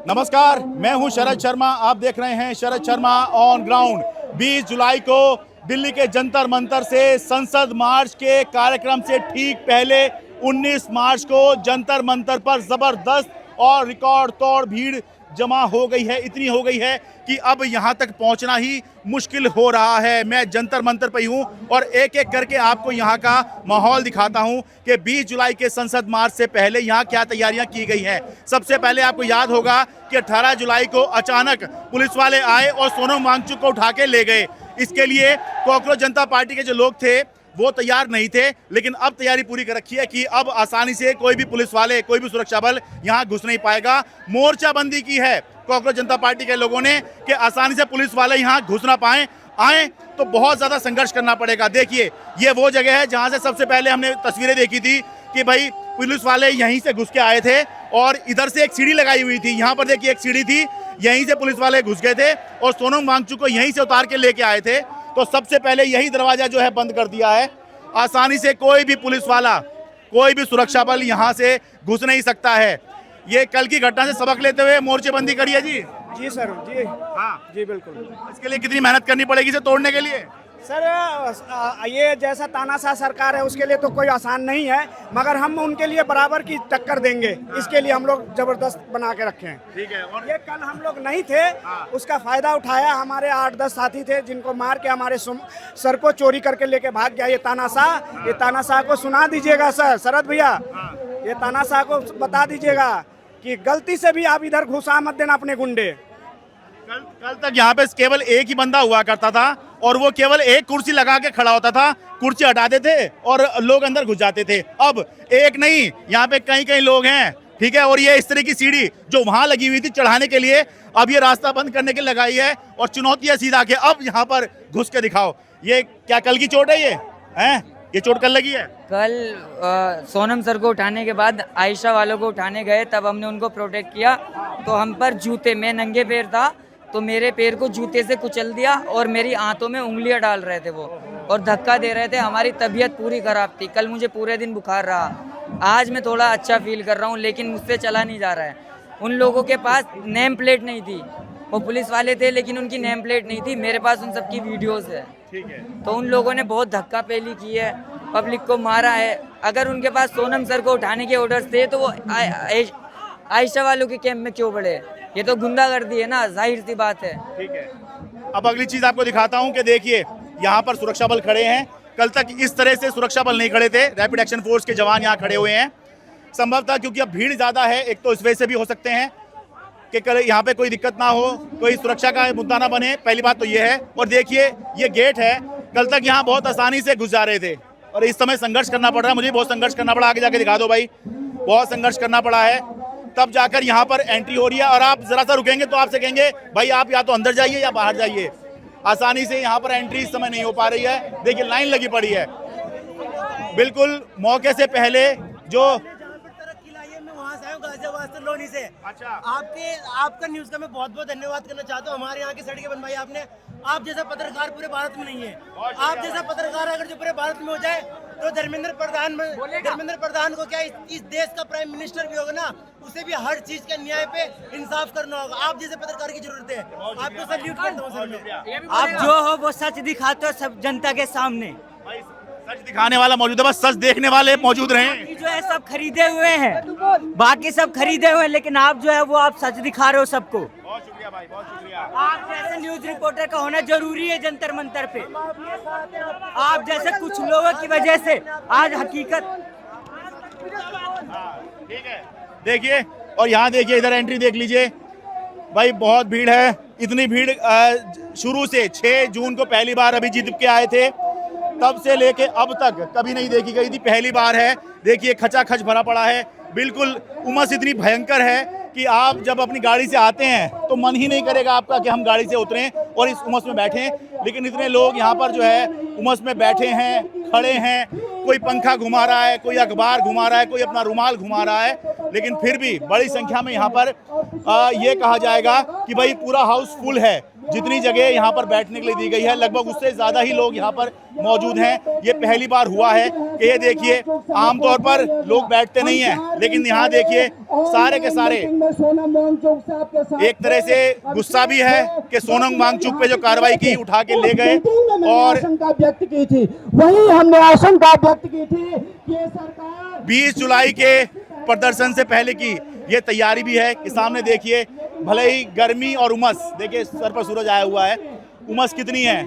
नमस्कार, मैं हूं शरद शर्मा। आप देख रहे हैं शरद शर्मा ऑन ग्राउंड। 20 जुलाई को दिल्ली के जंतर मंतर से संसद मार्च के कार्यक्रम से ठीक पहले 19 मार्च को जंतर मंतर पर जबरदस्त और रिकॉर्ड तोड़ भीड़ जमा हो गई है। इतनी हो गई है कि अब यहां तक पहुंचना ही मुश्किल हो रहा है। मैं जंतर मंतर पर ही हूं और एक एक करके आपको यहां का माहौल दिखाता हूं कि 20 जुलाई के संसद मार्च से पहले यहां क्या तैयारियां की गई हैं। सबसे पहले आपको याद होगा कि 18 जुलाई को अचानक पुलिस वाले आए और सोनम वांगचुक को उठा के ले गए। इसके लिए कॉकरोच जनता पार्टी के जो लोग थे वो तैयार नहीं थे, लेकिन अब तैयारी पूरी कर रखी है कि अब आसानी से कोई भी पुलिस वाले, कोई भी सुरक्षा बल यहां घुस नहीं पाएगा। मोर्चाबंदी की है कॉकरोच जनता पार्टी के लोगों ने कि आसानी से पुलिस वाले यहां घुस ना पाए। आए तो बहुत ज़्यादा संघर्ष करना पड़ेगा। देखिए, ये वो जगह है जहां से सबसे पहले हमने तस्वीरें देखी थी कि भाई पुलिस वाले यहीं से घुस के आए थे और इधर से एक सीढ़ी लगाई हुई थी। यहाँ पर देखिए एक सीढ़ी थी, यहीं से पुलिस वाले घुस गए थे और सोनम वांगचुक को यहीं से उतार के लेके आए थे। तो सबसे पहले यही दरवाजा जो है बंद कर दिया है। आसानी से कोई भी पुलिस वाला, कोई भी सुरक्षा बल यहाँ से घुस नहीं सकता है। ये कल की घटना से सबक लेते हुए मोर्चेबंदी करी है जी। जी सर, जी हाँ जी बिल्कुल। इसके लिए कितनी मेहनत करनी पड़ेगी इसे तोड़ने के लिए? सर ये जैसा तानाशाह सरकार है उसके लिए तो कोई आसान नहीं है, मगर हम उनके लिए बराबर की टक्कर देंगे। इसके लिए हम लोग जबरदस्त बना के रखे हैं। ठीक है। और ये कल हम लोग नहीं थे, उसका फायदा उठाया हमारे 8-10 साथी थे जिनको मार के हमारे सर को चोरी करके लेके भाग गया ये तानाशाह को सुना दीजिएगा सर, शरद भैया, ये तानाशाह को बता दीजिएगा कि गलती से भी आप इधर घुसा मत देना अपने गुंडे। कल तक यहाँ पे केवल एक ही बंदा हुआ करता था और वो केवल एक कुर्सी लगा के खड़ा होता था, कुर्सी हटाते थे और लोग अंदर घुस जाते थे। अब एक नहीं, यहाँ पे कई कई लोग हैं, ठीक है। और ये इस तरह की सीढ़ी जो वहां लगी हुई थी चढ़ाने के लिए, अब ये रास्ता बंद करने के लिए लगाई है और चुनौती है सीधा के अब यहाँ पर घुस के दिखाओ। ये क्या कल की चोट है? ये चोट कल लगी है? कल सोनम सर को उठाने के बाद आयशा वालों को उठाने गए, तब हमने उनको प्रोटेक्ट किया तो हम पर जूते, मैं नंगे पैर था तो मेरे पैर को जूते से कुचल दिया और मेरी आंतों में उंगलियां डाल रहे थे वो और धक्का दे रहे थे। हमारी तबीयत पूरी खराब थी। कल मुझे पूरे दिन बुखार रहा। आज मैं थोड़ा अच्छा फील कर रहा हूँ, लेकिन मुझसे चला नहीं जा रहा है। उन लोगों के पास नेम प्लेट नहीं थी, वो पुलिस वाले थे लेकिन उनकी नेम प्लेट नहीं थी। मेरे पास उन सबकी वीडियोस है। ठीक है। तो उन लोगों ने बहुत धक्का पेली की है, पब्लिक को मारा है। अगर उनके पास सोनम सर को उठाने के ऑर्डर्स थे तो वो आयशा वालों के कैंप में क्यों पड़े? ये तो गुंडागर्दी है ना, जाहिर सी बात है। ठीक है। अब अगली चीज आपको दिखाता हूं कि देखिए यहाँ पर सुरक्षा बल खड़े हैं। कल तक इस तरह से सुरक्षा बल नहीं खड़े थे। रैपिड एक्शन फोर्स के जवान यहाँ खड़े हुए हैं। संभवतः क्योंकि अब भीड़ ज्यादा है, एक तो इस वजह से भी हो सकते हैं कि कल यहाँ पे कोई दिक्कत ना हो, कोई सुरक्षा का मुद्दा ना बने। पहली बात तो ये है। और देखिए ये गेट है, कल तक यहाँ बहुत आसानी से घुस जा रहे थे और इस समय संघर्ष करना पड़ रहा है। मुझे बहुत संघर्ष करना पड़ा। आगे जाके दिखा दो भाई, बहुत संघर्ष करना पड़ा है, तब जाकर यहाँ पर एंट्री हो रही है। और आप जरा सा रुकेंगे तो आपसे कहेंगे भाई आप या तो अंदर जाइए या बाहर जाइए। आसानी से यहाँ पर एंट्री इस समय नहीं हो पा रही है। देखिए लाइन लगी पड़ी है बिल्कुल मौके से पहले। जो गाजियाबाद से लोनी से। अच्छा। आपका न्यूज़ का मैं बहुत बहुत धन्यवाद करना चाहता हूँ। हमारे यहाँ की सड़कें बनवाई आपने। आप जैसा पत्रकार पूरे भारत में नहीं है। आप जैसा पत्रकार अगर जो पूरे भारत में हो जाए तो धर्मेंद्र प्रधान को क्या इस देश का प्राइम मिनिस्टर भी होगा ना, उसे भी हर चीज के न्याय पे इंसाफ करना होगा। आप जैसे पत्रकार की जरूरत है। आपको सल्यूट करता हूँ सर। आप जो हो वो सच दिखाते हो सब जनता के सामने। सच दिखाने वाला मौजूद है, बस सच देखने वाले मौजूद रहे। जो है सब खरीदे हुए हैं, बाकी सब खरीदे हुए हैं, लेकिन आप जो है वो आप सच दिखा रहे हो सबको। बहुत शुक्रिया भाई, बहुत शुक्रिया। आप जैसे न्यूज रिपोर्टर का होना जरूरी है जंतर मंतर पे। आप जैसे कुछ लोगों की वजह से आज हकीकत। ठीक है। देखिए और यहाँ देखिए, इधर एंट्री देख लीजिए। भाई बहुत भीड़ है। इतनी भीड़ शुरू से 6 जून को पहली बार अभिजीत दीप के आए थे, तब से लेके अब तक कभी नहीं देखी गई थी, पहली बार है। देखिए खचाखच भरा पड़ा है, बिल्कुल उमस इतनी भयंकर है कि आप जब अपनी गाड़ी से आते हैं तो मन ही नहीं करेगा आपका कि हम गाड़ी से उतरें और इस उमस में बैठें। लेकिन इतने लोग यहाँ पर जो है उमस में बैठे हैं, खड़े हैं, कोई पंखा घुमा रहा है, कोई अखबार घुमा रहा है, कोई अपना रुमाल घुमा रहा है, लेकिन फिर भी बड़ी संख्या में यहाँ पर ये कहा जाएगा कि भाई पूरा हाउस फुल है। जितनी जगह यहाँ पर बैठने के लिए दी गई है लगभग उससे ज़्यादा ही लोग यहाँ पर मौजूद हैं। ये पहली बार हुआ है कि ये देखिए आमतौर पर लोग बैठते नहीं हैं, लेकिन यहाँ देखिए सारे के सारे एक तरह से गुस्सा भी है कि सोनम वांगचुक पे जो कार्रवाई की उठा के ले गए, और आशंका व्यक्त की थी, वही हमने आशंका व्यक्त की थी कि सरकार 20 जुलाई के प्रदर्शन से पहले की ये तैयारी भी है कि सामने देखिए भले ही गर्मी और उमस, देखिए सर पर सूरज आया हुआ है, उमस कितनी है,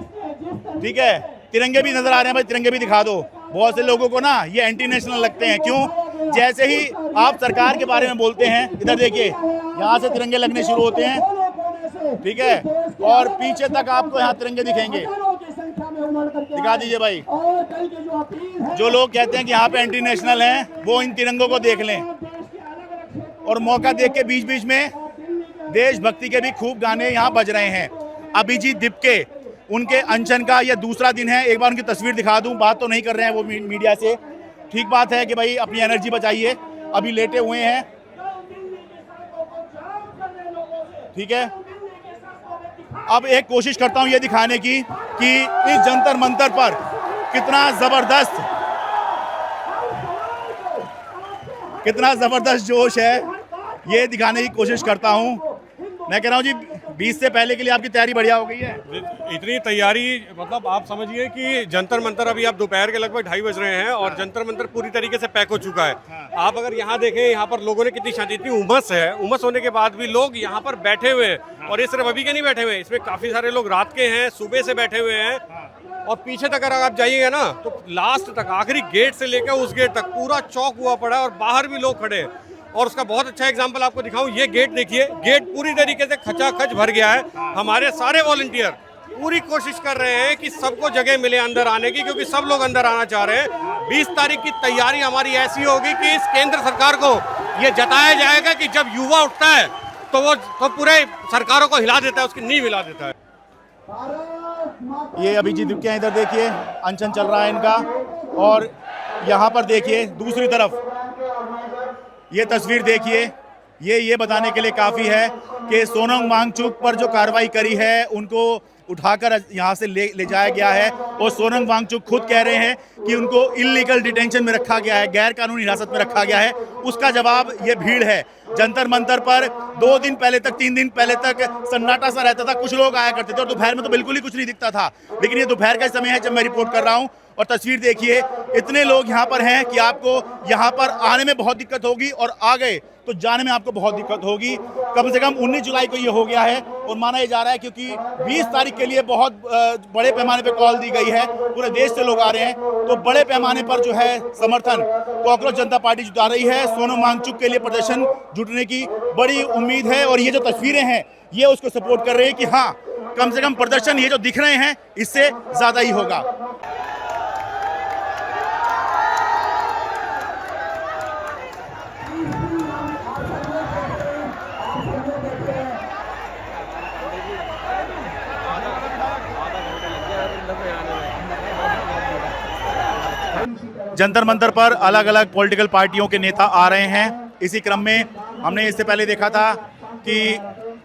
ठीक है। तिरंगे भी नजर आ रहे हैं भाई, तिरंगे भी दिखा दो। बहुत से लोगों को ना ये एंटी नेशनल लगते हैं, क्यों? जैसे ही आप सरकार के बारे में बोलते हैं, इधर देखिए यहाँ से तिरंगे लगने शुरू होते हैं, ठीक है, और पीछे तक आपको यहाँ तिरंगे दिखेंगे। दिखा दीजिए भाई। जो लोग कहते हैं कि यहाँ पे एंटी नेशनल हैं, वो इन तिरंगों को देख लें, और मौका देख के बीच बीच में देशभक्ति के भी खूब गाने यहाँ बज रहे हैं। अभिजीत दीप के उनके अनशन का यह दूसरा दिन है। एक बार उनकी तस्वीर दिखा दूं, बात तो नहीं कर रहे हैं वो मीडिया से। ठीक बात है कि भाई अपनी एनर्जी बचाइए, अभी लेटे हुए हैं, ठीक है। अब एक कोशिश करता हूं ये दिखाने की कि इस जंतर मंतर पर कितना जबरदस्त जोश है, ये दिखाने की कोशिश करता हूं। मैं कह रहा हूं जी 20 से पहले के लिए आपकी तैयारी बढ़िया हो गई है। इतनी तैयारी, मतलब आप समझिए कि जंतर मंतर अभी आप दोपहर के लगभग 2:30 बज रहे हैं और जंतर मंतर पूरी तरीके से पैक हो चुका है। आप अगर यहाँ देखें, यहाँ पर लोगों ने कितनी शांति, इतनी उमस है, उमस होने के बाद भी लोग यहाँ पर बैठे हुए हैं। और ये सिर्फ अभी के नहीं बैठे हुए हैं, इसमें काफी सारे लोग रात के हैं, सुबह से बैठे हुए हैं। और पीछे तक अगर आप जाइएगा ना तो लास्ट तक, आखिरी गेट से लेकर उस गेट तक पूरा चौक हुआ पड़ा है और बाहर भी लोग खड़े हैं। और उसका बहुत अच्छा एग्जांपल आपको दिखाऊं, ये गेट देखिए, गेट पूरी तरीके से खचाखच भर गया है। हमारे सारे वॉलंटियर पूरी कोशिश कर रहे हैं कि सबको जगह मिले अंदर आने की, क्योंकि सब लोग अंदर आना चाह रहे हैं। 20 तारीख की तैयारी हमारी ऐसी होगी कि इस केंद्र सरकार को ये जताया जाएगा कि जब युवा उठता है तो वो तो पूरे सरकारों को हिला देता है, उसकी नींव हिला देता है। ये अभिजीत दीप के इधर देखिए अनशन चल रहा है इनका, और यहाँ पर देखिए दूसरी तरफ ये तस्वीर देखिए। ये बताने के लिए काफ़ी है कि सोनम वांगचुक पर जो कार्रवाई करी है उनको उठाकर यहाँ से ले जाया गया है, और सोनम वांगचुक खुद कह रहे हैं कि उनको इल्लीगल डिटेंशन में रखा गया है, गैर कानूनी हिरासत में रखा गया है। उसका जवाब ये भीड़ है। जंतर मंतर पर 2 दिन पहले तक, 3 दिन पहले तक सन्नाटा सा रहता था, कुछ लोग आया करते थे, और दोपहर में तो बिल्कुल ही कुछ नहीं दिखता था। लेकिन ये दोपहर का समय है जब मैं रिपोर्ट कर रहा हूँ, और तस्वीर देखिए, इतने लोग यहाँ पर हैं कि आपको यहाँ पर आने में बहुत दिक्कत होगी, और आ गए तो जाने में आपको बहुत दिक्कत होगी। कम से कम 19 जुलाई को ये हो गया है, और माना ये जा रहा है क्योंकि 20 तारीख के लिए बहुत बड़े पैमाने पे कॉल दी गई है, पूरे देश से लोग आ रहे हैं, तो बड़े पैमाने पर जो है समर्थन कॉकरोच जनता पार्टी जुटा रही है। सोनम वांगचुक के लिए प्रदर्शन जुटने की बड़ी उम्मीद है, और ये जो तस्वीरें हैं ये उसको सपोर्ट कर रही है कि हाँ, कम से कम प्रदर्शन ये जो दिख रहे हैं इससे ज़्यादा ही होगा। जंतर मंतर पर अलग अलग पॉलिटिकल पार्टियों के नेता आ रहे हैं। इसी क्रम में हमने इससे पहले देखा था कि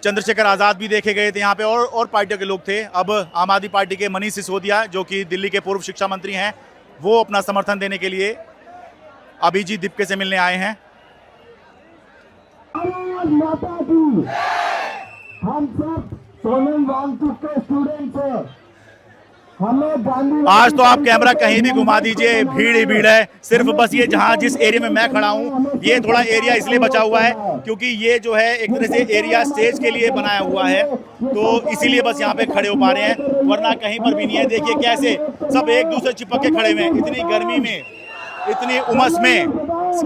चंद्रशेखर आज़ाद भी देखे गए थे यहाँ पे, और पार्टियों के लोग थे। अब आम आदमी पार्टी के मनीष सिसोदिया, जो कि दिल्ली के पूर्व शिक्षा मंत्री हैं, वो अपना समर्थन देने के लिए अभिजीत दीप से मिलने आए हैं। हम सब सोनम वांगचुक के स्टूडेंट्स हैं। आज तो आप कैमरा कहीं भी घुमा दीजिए, भीड़ ही भीड़ है। सिर्फ बस ये जहाँ जिस एरिया में मैं खड़ा हूँ, ये थोड़ा एरिया इसलिए बचा हुआ है क्योंकि ये जो है एक तरह से एरिया स्टेज के लिए बनाया हुआ है, तो इसीलिए बस यहाँ पे खड़े हो पा रहे हैं, वरना कहीं पर भी नहीं है। देखिए कैसे सब एक दूसरे चिपक के खड़े हुए हैं, इतनी गर्मी में, इतनी उमस में।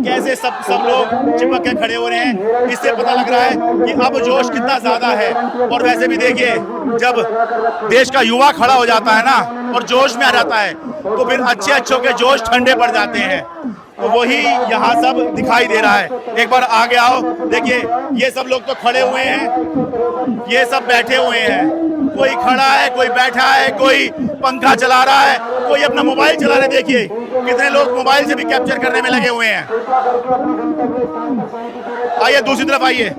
कैसे सब लोग चिपक के खड़े हो रहे हैं, इससे पता लग रहा है कि अब जोश कितना ज्यादा है। और वैसे भी देखिए, जब देश का युवा खड़ा हो जाता है ना और जोश में आ जाता है, तो फिर अच्छे अच्छों के जोश ठंडे पड़ जाते हैं। तो वही यहाँ सब दिखाई दे रहा है। एक बार आगे आओ, देखिए ये सब लोग तो खड़े हुए हैं, ये सब बैठे हुए हैं, कोई खड़ा है, कोई बैठा है, कोई पंखा चला रहा है, कोई अपना मोबाइल चला रहे। देखिए कितने लोग मोबाइल से भी कैप्चर करने में लगे हुए हैं। आइए दूसरी तरफ आइए।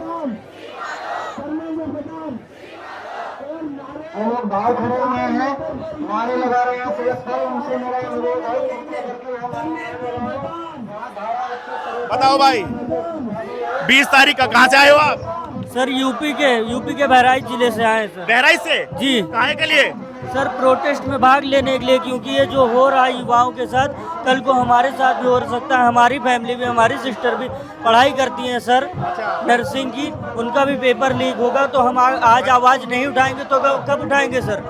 बताओ भाई, 20 तारीख का कहाँ से आए हो आप? सर यूपी के बहराइच जिले से आए सर। बहराइच से जी। काहे के लिए? सर प्रोटेस्ट में भाग लेने के लिए, क्योंकि ये जो हो रहा है युवाओं के साथ, कल को हमारे साथ भी हो सकता है। हमारी फैमिली में हमारी सिस्टर भी पढ़ाई करती हैं सर, नर्सिंग की, उनका भी पेपर लीक होगा। तो हम आज आवाज़ नहीं उठाएंगे तो कब उठाएंगे सर?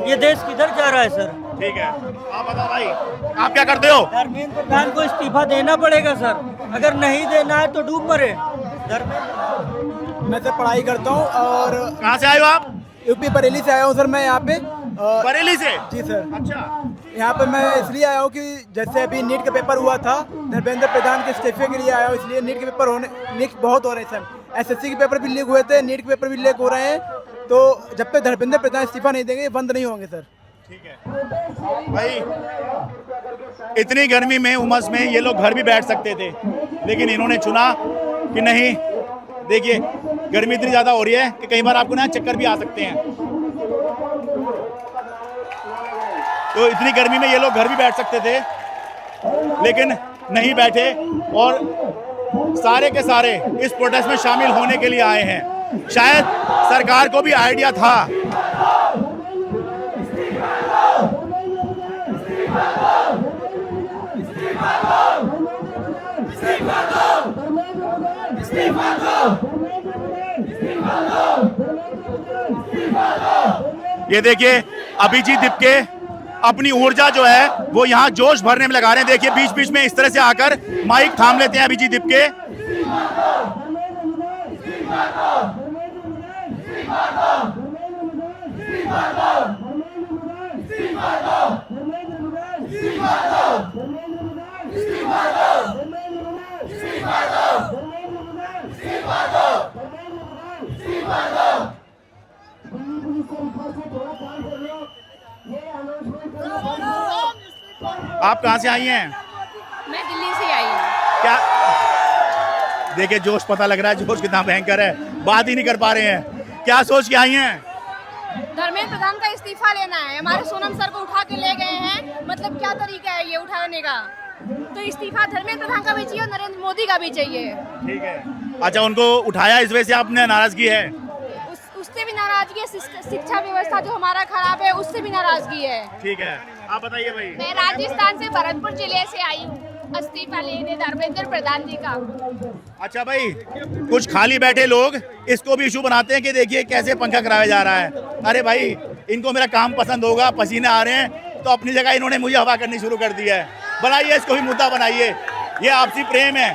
ये देश किधर जा रहा है सर? ठीक है, आप बताओ भाई, आप क्या करते हो? धर्मेंद्र प्रधान को इस्तीफा देना पड़ेगा सर, अगर नहीं देना है तो डूब मरे। मैं सर पढ़ाई करता हूँ। और कहाँ से आए हो आप? यूपी बरेली से आया हूँ सर मैं यहाँ पे। बरेली से? जी सर। अच्छा, यहाँ पे मैं इसलिए आया हूँ कि जैसे अभी नीट का पेपर हुआ था, धर्मेंद्र प्रधान के इस्तीफे के लिए आया हूँ। इसलिए नीट के पेपर लीक बहुत हो रहे हैं सर। एसएससी के पेपर भी लीक हुए थे, नीट के पेपर भी लीक हो रहे हैं। तो जब तक धर्मेंद्र प्रधान इस्तीफा नहीं देंगे, ये बंद नहीं होंगे सर। ठीक है भाई, इतनी गर्मी में, उमस में ये लोग घर भी बैठ सकते थे, लेकिन इन्होंने चुना कि नहीं। देखिए गर्मी इतनी ज्यादा हो रही है कि कई बार आपको ना चक्कर भी आ सकते हैं। तो इतनी गर्मी में ये लोग घर भी बैठ सकते थे, लेकिन नहीं बैठे और सारे के सारे इस प्रोटेस्ट में शामिल होने के लिए आए हैं। शायद सरकार को भी आइडिया था। ये देखिए अभिजीत दीपके अपनी ऊर्जा जो है वो यहाँ जोश भरने में लगा रहे हैं। देखिए बीच बीच में इस तरह से आकर माइक थाम लेते हैं अभिजीत दीपके। आप कहाँ से आई हैं? मैं दिल्ली से आई हूँ। क्या देखिए जोश पता लग रहा है, जोश कितना भयंकर है, बात ही नहीं कर पा रहे हैं। क्या सोच के आई हैं? धर्मेंद्र प्रधान का इस्तीफा लेना है। हमारे सोनम सर को उठा के ले गए हैं, मतलब क्या तरीका है ये उठाने का? तो इस्तीफा धर्मेंद्र प्रधान का भी चाहिए और नरेंद्र मोदी का भी चाहिए। ठीक है, अच्छा उनको उठाया इस वजह से आपने नाराजगी है? उससे भी नाराजगी है, शिक्षा व्यवस्था जो हमारा खराब है उससे भी नाराजगी है। ठीक है, आप बताइए भाई। मैं राजस्थान से भरतपुर जिले से आई हूँ इस्तीफा लेने धर्मेंद्र प्रधान जी का। अच्छा भाई, कुछ खाली बैठे लोग इसको भी इशू बनाते हैं कि देखिए कैसे पंखा कराया जा रहा है। अरे भाई, इनको मेरा काम पसंद होगा, पसीने आ रहे हैं, तो अपनी जगह इन्होंने मुझे हवा करनी शुरू कर दी है। बनाइए इसको भी मुद्दा बनाइए। ये आपसी प्रेम है,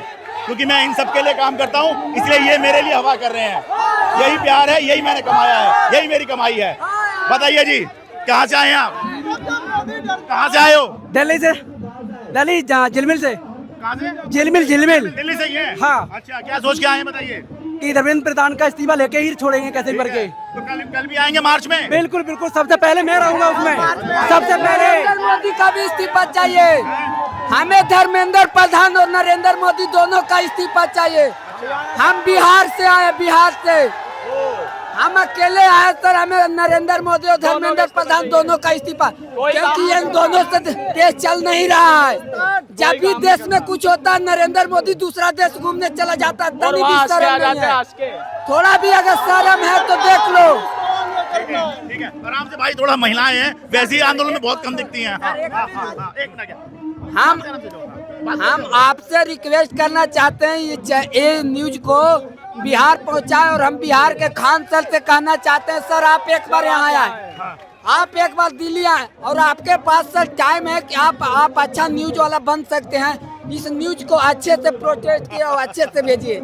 क्योंकि मैं इन सब के लिए काम करता हूँ, इसलिए ये मेरे लिए हवा कर रहे हैं। यही प्यार है, यही मैंने कमाया है, यही मेरी कमाई है। बताइए जी, कहाँ से आए हैं आप? कहाँ से आए हो? दिल्ली से। दिल्ली झिलमिल से। कहाँ से? झिलमिल। दिल्ली से ही है? हाँ। अच्छा, क्या सोच के आए हैं बताइए? कि धर्मेंद्र प्रधान का इस्तीफा लेके ही छोड़ेंगे कैसे करके। तो कल भी आएंगे मार्च में? बिल्कुल बिल्कुल, सबसे पहले मैं रहूंगा उसमें। सबसे पहले मोदी का भी इस्तीफा चाहिए हमें। धर्मेंद्र प्रधान और नरेंद्र मोदी दोनों का इस्तीफा चाहिए। हम बिहार से आए, बिहार से हम अकेले आए सर। हमें नरेंद्र मोदी और धर्मेंद्र प्रधान दोनों का इस्तीफा, क्योंकि इन दोनों से देश चल नहीं रहा है। जब भी देश में कुछ होता है, नरेंद्र मोदी दूसरा देश घूमने चला जाता है। तनी भी शर्म नहीं है, थोड़ा भी अगर शर्म है तो देख लो। ठीक है, आराम से भाई, थोड़ा महिलाएं हैं, वैसे ही आंदोलन में बहुत कम दिखती हैं। एक मिनट, हम आपसे रिक्वेस्ट करना चाहते हैं ये न्यूज को बिहार पहुंचाए, और हम बिहार के खान सर से कहना चाहते हैं सर आप एक बार यहाँ आए, आप एक बार दिल्ली आए, और आपके पास सर टाइम है कि आप अच्छा न्यूज वाला बन सकते हैं। इस न्यूज को अच्छे से प्रोटेक्ट किया और अच्छे से भेजिए।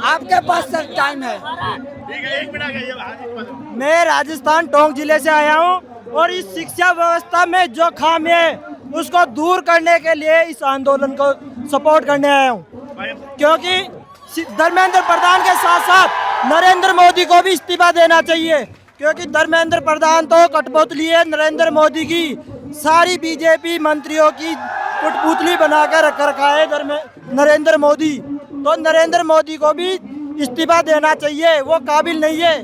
आपके पास सर टाइम है। ठीक है, 1 मिनट आ गया। मैं राजस्थान टोंक जिले से आया हूँ और इस शिक्षा व्यवस्था में जो खामी है उसको दूर करने के लिए इस आंदोलन को सपोर्ट करने आया हूँ, क्योंकि धर्मेंद्र प्रधान के साथ साथ नरेंद्र मोदी को भी इस्तीफा देना चाहिए, क्योंकि धर्मेंद्र प्रधान तो कठपुतली है नरेंद्र मोदी की। सारी बीजेपी मंत्रियों की कठपुतली बनाकर रख रखा है नरेंद्र मोदी। तो नरेंद्र मोदी को भी इस्तीफा देना चाहिए, वो काबिल नहीं है।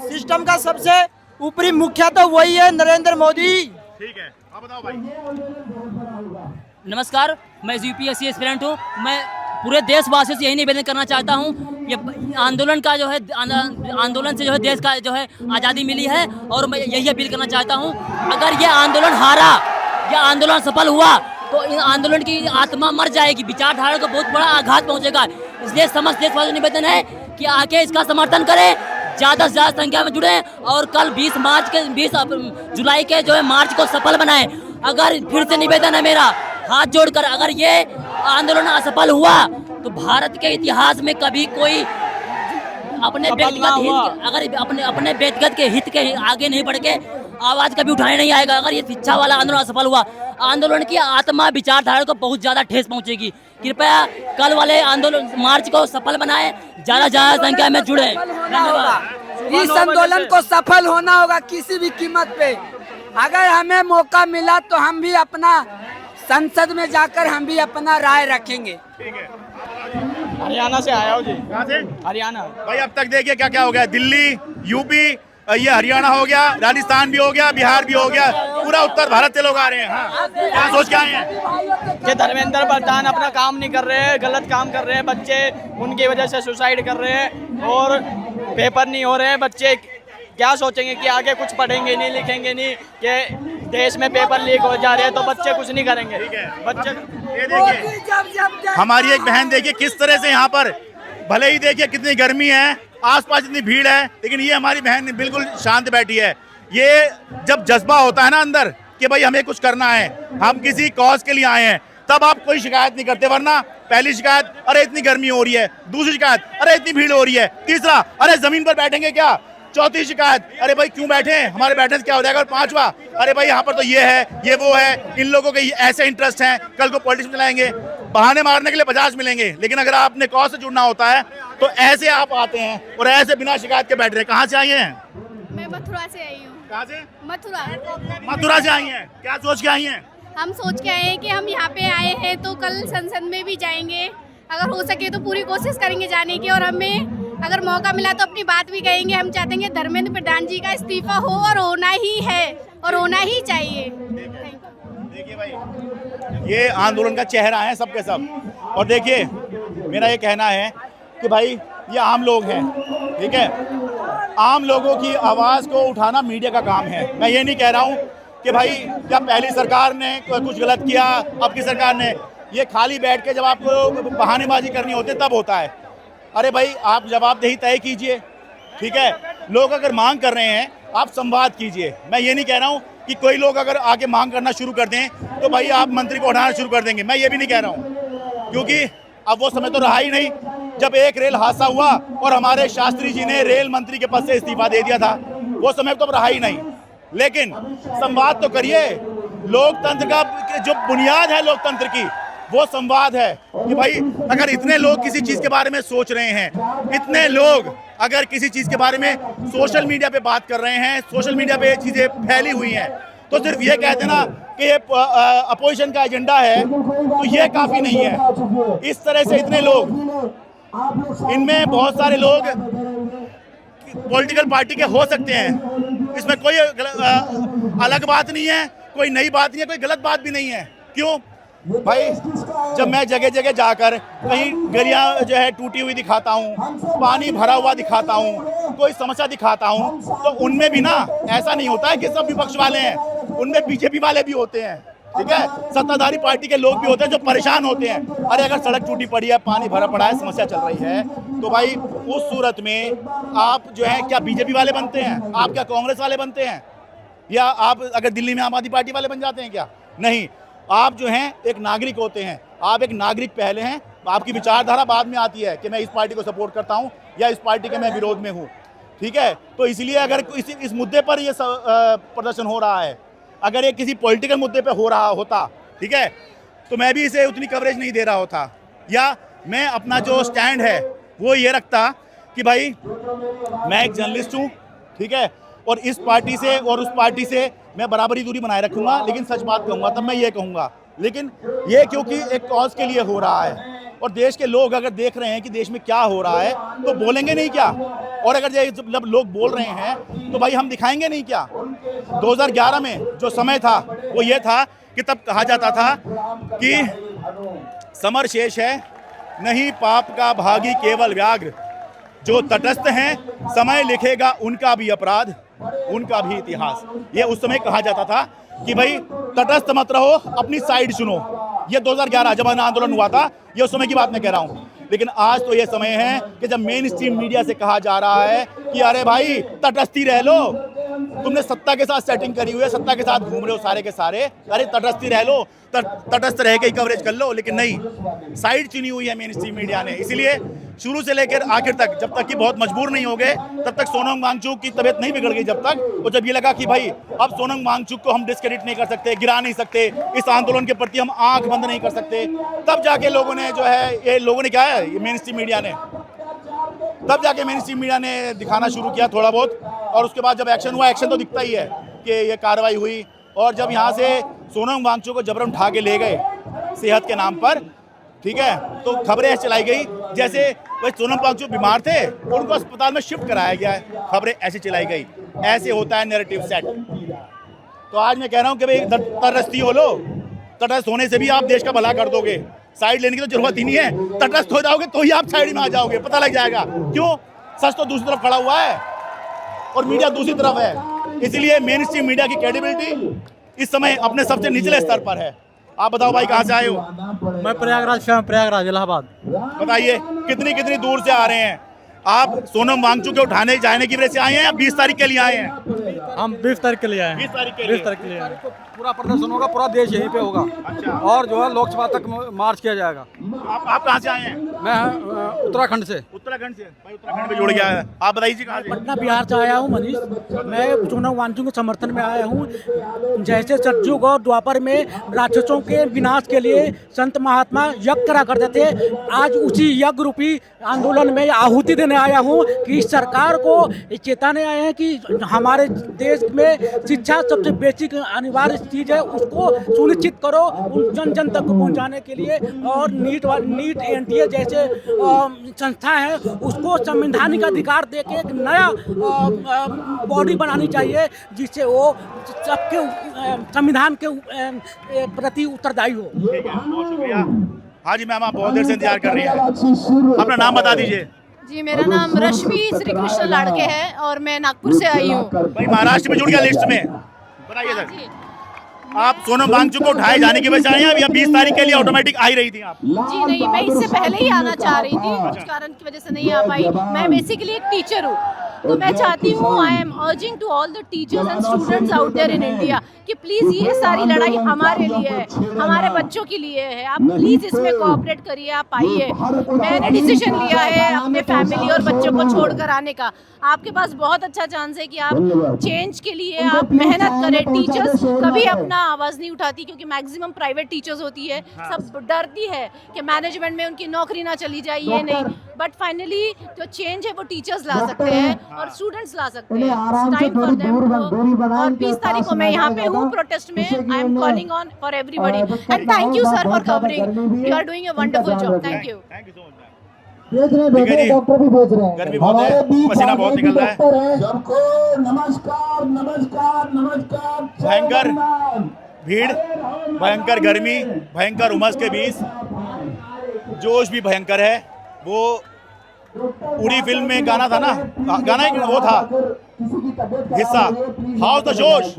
सिस्टम का सबसे ऊपरी मुखिया तो वही है, नरेंद्र मोदी। ठीक है, आप बताओ भाई। नमस्कार, मैं यूपीएससी एस्पिरेंट हूँ। मैं पूरे देशवासियों से यही निवेदन करना चाहता हूँ, ये आंदोलन का जो है आंदोलन से जो है देश का जो है आज़ादी मिली है, और मैं यही अपील करना चाहता हूँ, अगर ये आंदोलन हारा, यह आंदोलन सफल हुआ तो इन आंदोलन की आत्मा मर जाएगी, विचारधारा को बहुत बड़ा आघात पहुँचेगा। इसलिए समस्त देशवासियों से निवेदन है कि आके इसका समर्थन करें, ज़्यादा से ज़्यादा संख्या में जुड़ें और कल 20 जुलाई के जो है मार्च को सफल बनाएं। अगर फिर से निवेदन है मेरा हाथ जोड़कर, अगर ये आंदोलन असफल हुआ तो भारत के इतिहास में कभी कोई अपने व्यक्तिगत के हित के आगे नहीं बढ़ के आवाज कभी उठाने नहीं आएगा। अगर ये शिक्षा वाला आंदोलन असफल हुआ, आंदोलन की आत्मा विचारधारा को बहुत ज्यादा ठेस पहुंचेगी। कृपया कल वाले आंदोलन मार्च को सफल बनाएं, ज्यादा संख्या में जुड़े। धन्यवाद। इस आंदोलन को सफल होना होगा किसी भी कीमत पे। अगर हमें मौका मिला तो हम भी अपना संसद में जाकर हम भी अपना राय रखेंगे। हरियाणा से आया हूँ जी। कहाँ से? हरियाणा। भाई अब तक देखिए क्या क्या हो गया, दिल्ली, यूपी, ये हरियाणा हो गया, राजस्थान भी हो गया, बिहार भी हो गया, पूरा उत्तर भारत से लोग आ रहे हैं। हाँ, क्या सोच के आए हैं? कि धर्मेंद्र प्रधान अपना काम नहीं कर रहे हैं, गलत काम कर रहे हैं, बच्चे उनकी वजह से सुसाइड कर रहे हैं और पेपर नहीं हो रहे हैं। बच्चे क्या सोचेंगे कि आगे कुछ पढ़ेंगे नहीं, लिखेंगे नहीं, कि देश में पेपर लीक हो जा रहे हैं तो बच्चे कुछ नहीं करेंगे। बच्चे ये देखिए, हमारी एक बहन देखिए किस तरह से यहाँ पर, भले ही देखिए कितनी गर्मी है, आसपास इतनी भीड़ है, लेकिन ये हमारी बहन बिल्कुल शांत बैठी है। ये जब जज्बा होता है ना अंदर कि भाई हमें कुछ करना है, हम किसी कॉज के लिए आए हैं, तब आप कोई शिकायत नहीं करते। वरना पहली शिकायत, अरे इतनी गर्मी हो रही है, दूसरी शिकायत, अरे इतनी भीड़ हो रही है, तीसरा, अरे जमीन पर बैठेंगे क्या, चौथी शिकायत, अरे भाई क्यों बैठे हैं, हमारे बैठने से क्या हो जाएगा, और पांचवा, अरे भाई यहाँ पर तो ये है, ये वो है, इन लोगों के ऐसे इंटरेस्ट हैं, कल को पॉलिटिक्स में चलाएंगे। बहाने मारने के लिए 50 मिलेंगे, लेकिन अगर आपने कॉज से जुड़ना होता है तो ऐसे आप आते हैं और ऐसे बिना शिकायत के बैठ रहे हैं। कहाँ से आई हैं? मैं मथुरा से आई हूँ। कहाँ से? मथुरा से आई हैं। क्या सोच के आई हैं? हम सोच के आए हैं कि हम यहाँ पे आए हैं तो कल संसद में भी जाएंगे, अगर हो सके तो पूरी कोशिश करेंगे जाने की, और हमें अगर मौका मिला तो अपनी बात भी कहेंगे। हम चाहते हैं कि धर्मेंद्र प्रधान जी का इस्तीफा हो, और होना ही है और होना ही चाहिए। देखिए भाई, ये आंदोलन का चेहरा है सबके सब। और देखिए, मेरा ये कहना है कि भाई ये आम लोग हैं, ठीक है, आम लोगों की आवाज़ को उठाना मीडिया का काम है। मैं ये नहीं कह रहा हूँ कि भाई जब पहली सरकार ने कुछ गलत किया, अब की सरकार ने, ये खाली बैठ के जब आपको बहानेबाजी करनी होती है तब होता है। अरे भाई आप जवाबदेही तय कीजिए, ठीक है, लोग अगर मांग कर रहे हैं आप संवाद कीजिए। मैं ये नहीं कह रहा हूँ कि कोई लोग अगर आके मांग करना शुरू कर दें तो भाई आप मंत्री को उठाना शुरू कर देंगे, मैं ये भी नहीं कह रहा हूँ, क्योंकि अब वो समय तो रहा ही नहीं जब एक रेल हादसा हुआ और हमारे शास्त्री जी ने रेल मंत्री के पद से इस्तीफा दे दिया था। वो समय तो रहा ही नहीं, लेकिन संवाद तो करिए। लोकतंत्र का जो बुनियाद है लोकतंत्र की, वो संवाद है कि भाई अगर इतने लोग किसी चीज़ के बारे में सोच रहे हैं, इतने लोग अगर किसी चीज़ के बारे में सोशल मीडिया पे बात कर रहे हैं, सोशल मीडिया पे चीज़ें फैली हुई हैं, तो सिर्फ ये कह देना कि ये अपोजिशन का एजेंडा है तो ये काफ़ी नहीं है। इस तरह से इतने लोग, इनमें बहुत सारे लोग पॉलिटिकल पार्टी के हो सकते हैं, इसमें कोई अलग बात नहीं है, कोई नई बात नहीं है, कोई गलत बात भी नहीं है। क्यों भाई, जब मैं जगह जगह जाकर कहीं गलियां जो है टूटी हुई दिखाता हूँ, पानी भरा हुआ दिखाता हूँ, कोई समस्या दिखाता हूँ, तो उनमें भी ना ऐसा नहीं होता है कि सब विपक्ष वाले हैं, उनमें बीजेपी वाले भी होते हैं, ठीक है, सत्ताधारी पार्टी के लोग भी होते हैं जो परेशान होते हैं। अरे अगर सड़क टूटी पड़ी है, पानी भरा पड़ा है, समस्या चल रही है, तो भाई उस सूरत में आप जो है क्या बीजेपी वाले बनते हैं, आप क्या कांग्रेस वाले बनते हैं, या आप अगर दिल्ली में आम आदमी पार्टी वाले बन जाते हैं क्या? नहीं, आप जो हैं एक नागरिक होते हैं, आप एक नागरिक पहले हैं, आपकी विचारधारा बाद में आती है कि मैं इस पार्टी को सपोर्ट करता हूं या इस पार्टी के मैं विरोध में हूं, ठीक है। तो इसलिए अगर इस मुद्दे पर ये प्रदर्शन हो रहा है, अगर ये किसी पॉलिटिकल मुद्दे पर हो रहा होता, ठीक है, तो मैं भी इसे उतनी कवरेज नहीं दे रहा होता, या मैं अपना जो स्टैंड है वो ये रखता कि भाई मैं एक जर्नलिस्ट हूँ, ठीक है, और इस पार्टी से और उस पार्टी से मैं बराबरी दूरी बनाए रखूंगा, लेकिन सच बात कहूँगा, तब मैं ये कहूँगा। लेकिन ये क्योंकि एक कॉज के लिए हो रहा है और देश के लोग अगर देख रहे हैं कि देश में क्या हो रहा है तो बोलेंगे नहीं क्या? और अगर जब लोग बोल रहे हैं तो भाई हम दिखाएंगे नहीं क्या? 2011 में जो समय था वो ये था कि तब कहा जाता था कि समर शेष है नहीं पाप का भागी केवल व्याघ्र, जो तटस्थ हैं समय लिखेगा उनका भी अपराध, उनका भी इतिहास। ये उस समय कहा जाता था कि भाई तटस्थ मत रहो, अपनी साइड चुनो। ये 2011 जब आंदोलन हुआ था, ये उस समय की बात मैं कह रहा हूँ। लेकिन आज तो ये समय है कि जब मेन स्ट्रीम मीडिया से कहा जा रहा है कि अरे भाई तटस्थी रह लो, तुमने सत्ता के साथ सेटिंग करी हुई है, सत्ता के साथ घूम रहे हो सारे के सारे, अरे तटस्थी रह लो, तटस्थ रह के ही कवरेज कर लो। लेकिन नहीं, साइड चुनी हुई है मेन स्ट्रीम मीडिया ने। इसीलिए शुरू से लेकर आखिर तक, जब तक कि बहुत मजबूर नहीं हो गए, तब तक सोनम वांगचुक की तबीयत नहीं बिगड़ गई जब तक, और जब ये लगा कि भाई अब सोनम वांगचुक को हम डिस्क्रेडिट नहीं कर सकते, गिरा नहीं सकते, इस आंदोलन के प्रति हम आंख बंद नहीं कर सकते, तब जाके लोगों ने जो है, ये लोगों ने क्या है, ये मेन स्ट्रीम मीडिया ने, तब जाके मेन स्ट्रीम मीडिया ने दिखाना शुरू किया थोड़ा बहुत। और उसके बाद जब एक्शन हुआ, एक्शन तो दिखता ही है कि ये कार्रवाई हुई। और जब यहाँ से सोनम वांगचुक को जबरन उठा के ले गए सेहत के नाम पर, ठीक है, तो खबरें ऐसे चलाई गई जैसे भाई सोनम वांगचुक बीमार थे और उनको अस्पताल में शिफ्ट कराया गया है, खबरें ऐसी चलाई गई। ऐसे होता है नैरेटिव सेट। तो आज मैं कह रहा हूँ कि भाई तटस्थी हो लो, तटस्थ होने से भी आप देश का भला कर दोगे, साइड लेने की तो जरूरत ही नहीं है। तटस्थ हो जाओगे तो ही आप साइड में आ जाओगे, पता लग जाएगा। क्यों? सच तो दूसरी तरफ खड़ा हुआ है और मीडिया दूसरी तरफ है। इसलिए मेन स्ट्रीम मीडिया की क्रेडिबिलिटी इस समय अपने सबसे निचले स्तर पर है। आप बताओ भाई कहाँ से आए हो? मैं प्रयागराज इलाहाबाद। बताइए कितनी कितनी दूर से आ रहे हैं आप? सोनम वांगचुक के उठाने जाने की वजह से आए हैं या 20 तारीख के लिए आए हैं? हम 20 तारीख के लिए आए हैं। 20 तारीख के 20 तारीख के लिए आए हैं। पूरा प्रदर्शन होगा, पूरा देश यहीं पे होगा। अच्छा। और जो है लोकसभा तक मार्च किया जाएगा। आप कहाँ से आए हैं? मैं उत्तराखंड से। उत्तराखंड से भाई, उत्तराखंड में जुड़ गया है। आप बताइए जी कहाँ से? पटना बिहार से आया हूँ मनीष। मैं सोनम वांगचुक के समर्थन में आया हूँ। जैसे सतयुग और द्वापर में राक्षसों के विनाश के लिए संत महात्मा यज्ञ करा करते थे, आज उसी यज्ञ रूपी आंदोलन में आहुति देने आया हूँ कि सरकार को चेताने आए हैं कि हमारे देश में शिक्षा सबसे बेसिक अनिवार्य चीज़ है, उसको सुनिश्चित करो उन जन जन तक पहुंचाने के लिए। और नीट एनटीए जैसे संस्था है उसको संवैधानिक अधिकार देके एक नया बॉडी बनानी चाहिए जिससे वो सबके संविधान के प्रति उत्तरदायी हो। ठीक है, बहुत शुक्रिया। हाँ जी मैम, आप बहुत देर से इंतजार कर रही हैं, अपना नाम बता दीजिए। जी, मेरा नाम रश्मि श्री कृष्ण लाड़के है और मैं नागपुर से आई हूँ। भाई महाराष्ट्र में जुड़ गया लिस्ट में, बताइए सर। आप सोनम वांगचुक को उठाए जाने की वजह से आए हैं या 20 तारीख के लिए ऑटोमेटिक आ ही रही थी आप? जी नहीं, मैं इससे पहले ही आना चाह रही थी, कुछ कारण की वजह से नहीं आ पाई। मैं बेसिकली एक टीचर हूँ, तो मैं चाहती हूँ, I am urging to all the teachers and students out there in India कि प्लीज़ ये सारी लड़ाई हमारे लिए है, हमारे बच्चों के लिए है। आप प्लीज़ इसमें कोऑपरेट करिए, आप आइए। मैंने डिसीजन लिया है अपने फैमिली और बच्चों को छोड़कर आने का। आपके पास बहुत अच्छा चांस है कि आप चेंज के लिए आप मेहनत करें। टीचर्स कभी अपना आवाज़ नहीं उठाती क्योंकि मैक्सिमम प्राइवेट टीचर्स होती है, सब डरती है कि मैनेजमेंट में उनकी नौकरी ना चली जाए, ये नहीं। बट फाइनली जो चेंज है वो टीचर्स ला सकते हैं और स्टूडेंट्स ला सकते हैं। Time for them. और 20 तारीख को मैं यहाँ पे हूँ प्रोटेस्ट में। I am calling on for everybody and thank you sir for covering. You are doing a wonderful job. Thank you. Thank you so much. Doctor भी भेज रहे हैं। गर्मी बहुत है, पसीना बहुत निकल रहा है। सबको नमस्कार नमस्कार नमस्कार। भयंकर भीड़, भयंकर गर्मी, भयंकर उमस के बीच जोश भी भयंकर है। वो उड़ी फिल्म में गाना था ना, गाना ही वो था हिस्सा, हाउ द जोश।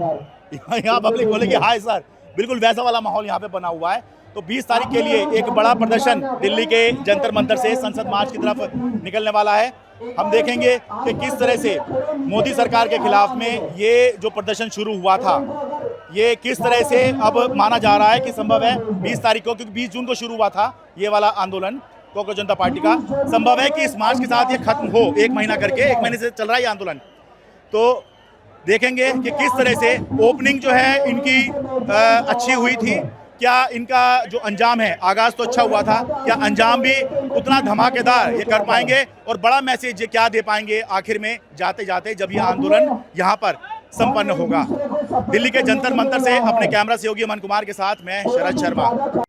यहाँ पब्लिक बोले कि हाय सर, बिल्कुल वैसा वाला माहौल यहाँ पे बना हुआ है। तो 20 तारीख के लिए एक बड़ा प्रदर्शन दिल्ली के जंतर मंतर से संसद मार्च की तरफ निकलने वाला है। हम देखेंगे कि किस तरह से मोदी सरकार के खिलाफ में ये जो प्रदर्शन शुरू हुआ था, ये किस तरह से अब माना जा रहा है कि संभव है 20 तारीख को, क्योंकि 20 जून को शुरू हुआ था ये वाला आंदोलन कांग्रेस जनता पार्टी का, संभव है कि इस मार्च के साथ ये खत्म हो, 1 महीना करके, 1 महीने से चल रहा है ये आंदोलन। तो देखेंगे कि किस तरह से ओपनिंग जो है इनकी अच्छी हुई थी, क्या इनका जो अंजाम है, आगाज तो अच्छा हुआ था, क्या अंजाम भी उतना धमाकेदार ये कर पाएंगे और बड़ा मैसेज ये क्या दे पाएंगे आखिर में जाते जाते जब ये आंदोलन यहाँ पर संपन्न होगा। दिल्ली के जंतर मंतर से अपने कैमरा सहयोगी अमन कुमार के साथ मैं शरद शर्मा।